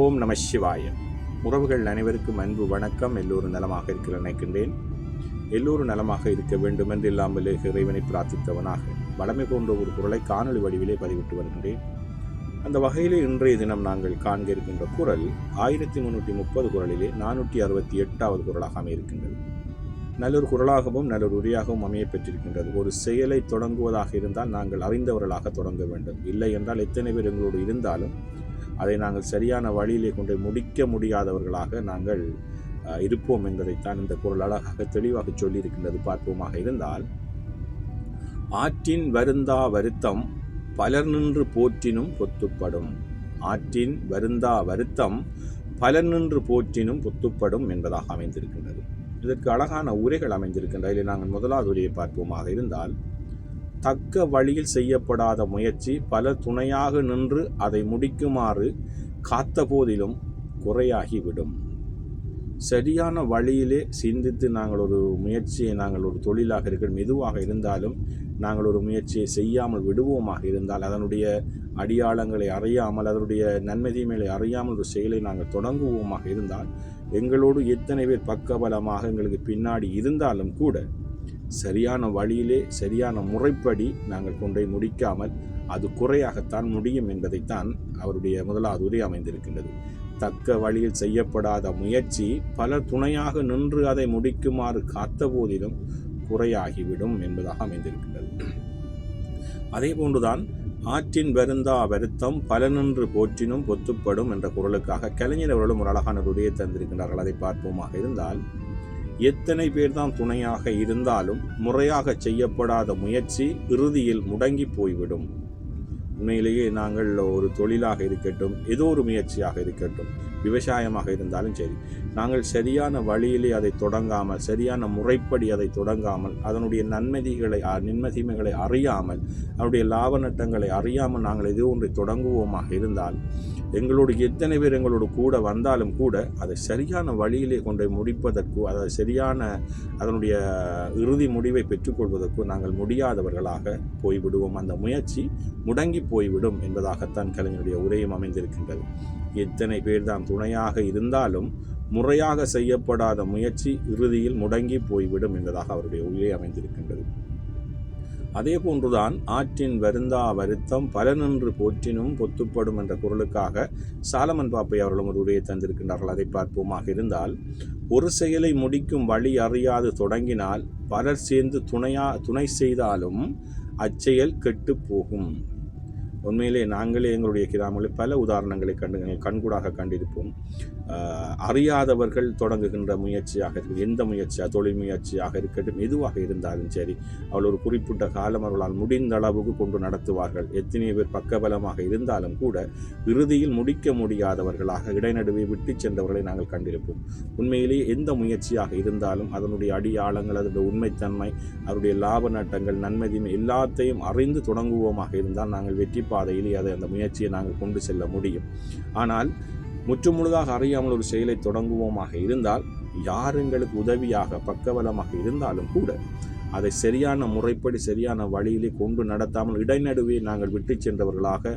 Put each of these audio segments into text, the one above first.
ஓம் நம சிவாய. உறவுகள் அனைவருக்கும் அன்பு வணக்கம். எல்லோரும் நலமாக இருக்க நினைக்கின்றேன். எல்லோரும் நலமாக இருக்க வேண்டும் என்று இல்லாமலே இறைவனை பிரார்த்தித்தவனாக வளமை போன்ற ஒரு குரலை காணொலி வடிவிலே பதிவிட்டு வருகின்றேன். அந்த வகையிலே இன்றைய தினம் நாங்கள் காண்க இருக்கின்ற குரல் 1330 குரலிலே 468வது குரலாக அமையிருக்கின்றது. நல்லொரு குரலாகவும் நல்லொரு உரையாகவும் அமைய பெற்றிருக்கின்றது. ஒரு செயலை தொடங்குவதாக இருந்தால் நாங்கள் அறிந்தவர்களாக தொடங்க வேண்டும். இல்லை என்றால் எத்தனை பேர் எங்களோடு இருந்தாலும் அதை நாங்கள் சரியான வழியிலே கொண்டு முடிக்க முடியாதவர்களாக நாங்கள் இருப்போம் என்பதைத்தான் இந்த குரல் அழகாக தெளிவாக சொல்லியிருக்கின்றது. பார்ப்போமாக இருந்தால், ஆற்றின் வருந்தா வருத்தம் பலர் நின்று போற்றினும் பொத்துப்படும். ஆற்றின் வருந்தா வருத்தம் பலர் நின்று போற்றினும் பொத்துப்படும் என்பதாக அமைந்திருக்கின்றது. இதற்கு அழகான உரைகள் அமைந்திருக்கின்றன. இதில் நாங்கள் முதலாவது உரையை பார்ப்போமாக இருந்தால், தக்க வழியில் செய்யப்படாத முயற்சி பல துணையாக நின்று அதை முடிக்குமாறு காத்த போதிலும் குறையாகிவிடும். சரியான வழியிலே சிந்தித்து நாங்கள் ஒரு முயற்சியை நாங்கள் ஒரு தொழிலாக இருக்கிற எதுவாக இருந்தாலும் நாங்கள் ஒரு முயற்சியை செய்யாமல் விடுவோமாக இருந்தால், அதனுடைய அடியாளங்களை அறியாமல் அதனுடைய நன்மை தீமைகளை அறியாமல் ஒரு செயலை நாங்கள் தொடங்குவோமாக இருந்தால், எங்களோடு எத்தனை பேர் பக்கபலமாக எங்களுக்கு பின்னாடி இருந்தாலும் கூட சரியான வழியிலே சரியான முறைப்படி நாங்கள் கொண்டே முடிக்காமல் அது குறையாகத்தான் முடியும் என்பதைத்தான் அவருடைய முதலாவது உரை அமைந்திருக்கின்றது. தக்க வழியில் செய்யப்படாத முயற்சி பல துணையாக நின்று அதை முடிக்குமாறு காத்த போதிலும் குறையாகிவிடும் என்பதாக அமைந்திருக்கின்றது. அதே போன்றுதான் ஆற்றின் வருந்தா வருத்தம் பல நின்று போற்றினும் பொத்துப்படும் என்ற குரலுக்காக கலைஞர் அவர்களும் ஒரு அழகான உரையை தந்திருக்கின்றார்கள். அதை பார்ப்போமாக இருந்தால், எத்தனை பேர் தான் துணையாக இருந்தாலும் முறையாக செய்யப்படாத முயற்சி இறுதியில் முடங்கி போய்விடும். உண்மையிலேயே நாங்கள் ஒரு தொழிலாக இருக்கட்டும், ஏதோ ஒரு முயற்சியாக இருக்கட்டும், விவசாயமாக இருந்தாலும் சரி, நாங்கள் சரியான வழியிலே அதை தொடங்காமல் சரியான முறைப்படி அதை தொடங்காமல் அதனுடைய நன்மதிகளை அறியாமல் அதனுடைய லாப நட்டங்களை அறியாமல் நாங்கள் ஏதோ ஒன்றை தொடங்குவோமாக இருந்தால், எங்களோடு எத்தனை பேர் எங்களோடு கூட வந்தாலும் கூட அதை சரியான வழியிலே கொண்டு முடிப்பதற்கு, அதை சரியான அதனுடைய இறுதி முடிவை பெற்றுக்கொள்வதற்கு நாங்கள் முடியாதவர்களாக போய்விடுவோம். அந்த முயற்சி முடங்கி போய்விடும் என்பதாகத்தான் கலைஞருடைய உரையும் அமைந்திருக்கின்றது. எத்தனை பேர் தான் துணையாக இருந்தாலும் முறையாக செய்யப்படாத முயற்சி இறுதியில் முடங்கி போய்விடும் என்பதாக அவருடைய உரை அமைந்திருக்கின்றது. அதே போன்றுதான் ஆற்றின் வருந்தா வருத்தம் பல நின்று போற்றினும் பொத்துப்படும் என்ற குரலுக்காக சாலமன் பாப்பை அவர்களும் ஒரு உரையை தந்திருக்கின்றார்கள். அதை பார்ப்போமாக இருந்தால், ஒரு செயலை முடிக்கும் வழி அறியாது தொடங்கினால் பலர் சேர்ந்து துணை செய்தாலும் அச்செயல் கெட்டு போகும். உண்மையிலே நாங்களே எங்களுடைய கிராமங்களில் பல உதாரணங்களை கண்கூடாக கண்டிருப்போம். அறியாதவர்கள் தொடங்குகின்ற முயற்சியாக இருக்கட்டும், எந்த முயற்சியாக தொழில் முயற்சியாக இருக்கட்டும், எதுவாக இருந்தாலும் சரி, அவள் ஒரு குறிப்பிட்ட காலம் அவர்களால் முடிந்த அளவுக்கு கொண்டு நடத்துவார்கள். எத்தனை பேர் பக்கபலமாக இருந்தாலும் கூட இறுதியில் முடிக்க முடியாதவர்களாக இடைநடுவே விட்டு சென்றவர்களை நாங்கள் கண்டிருப்போம். உண்மையிலேயே எந்த முயற்சியாக இருந்தாலும் அதனுடைய அடியாளங்கள், அதனுடைய உண்மைத்தன்மை, அதனுடைய லாப நட்டங்கள், நன்மதிமை எல்லாத்தையும் அறிந்து தொடங்குவோமாக இருந்தால் நாங்கள் வெற்றி பாதையிலே அந்த முயற்சியை நாங்கள் கொண்டு செல்ல முடியும். ஆனால் முற்றுமுழுதாக அறியாமல் ஒரு செயலை தொடங்குவோமாக இருந்தால், யார் எங்களுக்கு உதவியாக பக்கபலமாக இருந்தாலும் கூட அதை சரியான முறைப்படி சரியான வழியிலே கொண்டு நடத்தாமல் இடைநடுவே நாங்கள் விட்டு சென்றவர்களாக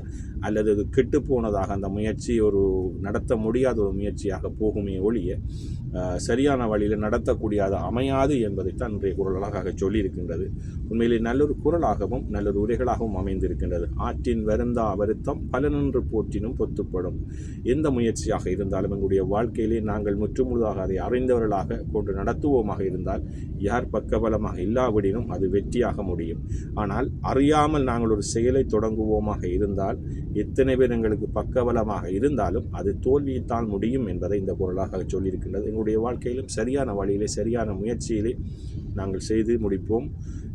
அல்லது அது கெட்டுப்போனதாக அந்த முயற்சி ஒரு நடத்த முடியாத ஒரு முயற்சியாக போகுமே ஒழிய சரியான வழியில் நடத்தக்கூடியது அமையாது என்பதைத்தான் இன்றைய குரல் அழகாக சொல்லியிருக்கின்றது. உண்மையிலே நல்லொரு குரலாகவும் நல்லொரு உரைகளாகவும் அமைந்திருக்கின்றது. ஆற்றின் வருந்தா வருத்தம் பல நின்று போற்றினும் பொத்துப்படும். எந்த முயற்சியாக இருந்தாலும் எங்களுடைய வாழ்க்கையிலே நாங்கள் முற்றுமுழுதாக அதை அறிந்தவர்களாக கொண்டு நடத்துவோமாக இருந்தால், யார் பக்கபலமாக இல்லாவிடினும் அது வெற்றியாக முடியும். ஆனால் அறியாமல் நாங்கள் ஒரு செயலை தொடங்குவோமாக இருந்தால், எத்தனை பேர் எங்களுக்கு பக்கபலமாக இருந்தாலும் அது தோல்வியைத்தான் முடியும் என்பதை இந்த குரலாக சொல்லியிருக்கின்றது. எங்களுடைய வாழ்க்கையிலும் சரியான வழியிலே சரியான முயற்சியிலே நாங்கள் செய்து முடிப்போம்.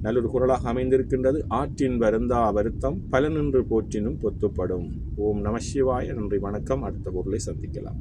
நல்லொரு குரலாக அமைந்திருக்கின்றது. ஆற்றின் வருந்தா வருத்தம் பல நின்று போற்றினும் பொத்துப்படும். ஓம் நம சிவாய. நன்றி, வணக்கம். அடுத்த குரலை சந்திக்கலாம்.